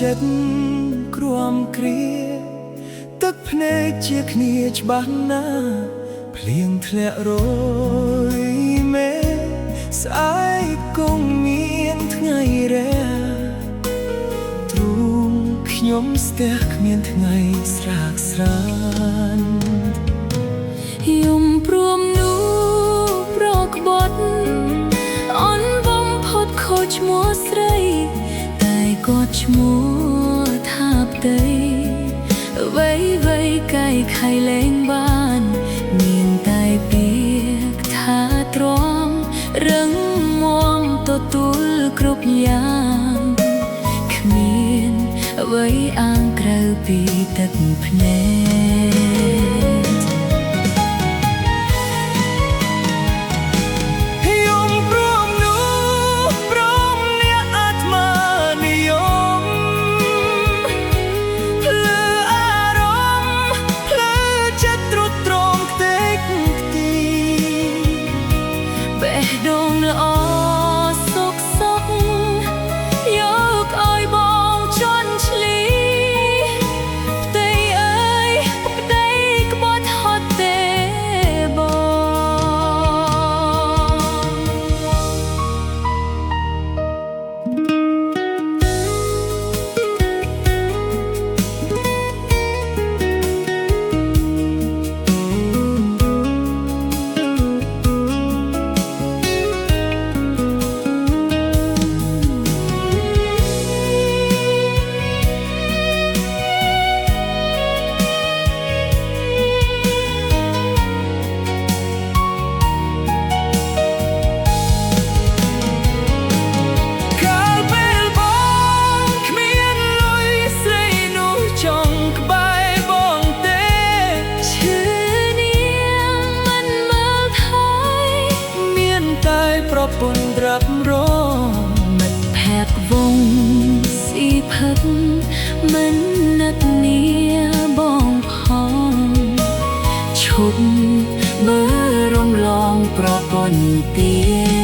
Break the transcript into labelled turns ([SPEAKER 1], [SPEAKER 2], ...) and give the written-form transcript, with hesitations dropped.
[SPEAKER 1] ចិត្តគ្រាំគ្រាទឹកភ្នែកជាគ្នាច្បាស់ណាស់ភ្លៀងធ្លាក់រយមេស្អែកគង់មានថ្ងៃរះទ្រូងខ្ញុំស្ទះគ្មានថ្ងៃស្រាកស្រាន
[SPEAKER 2] យំព្រមនោះប្រក្បត់អន់បំផុតខូចឈ្មោះស្រីតែគាត់ឈ្មោះថាផ្ទៃអ្វីកាយខៃលែងបានមានតែពាក្យថាទ្រាំរឹងមាំទទួលគ្រប់យ៉ាងគ្មានអ្វីអាងក្រៅពីទឹកភ្នែកដងល្អសុកសុកយកឲ្យបងជន់ឈ្លីផ្ទៃអើយផ្ទៃក្បត់ហត់ទេ
[SPEAKER 1] ពុនត្រាប់រង
[SPEAKER 2] មិត្តភក្តិវងស៊ីផឹកមិនណាត់នីបងផងឈប់មើលរំលងប្រពន្ធទៀត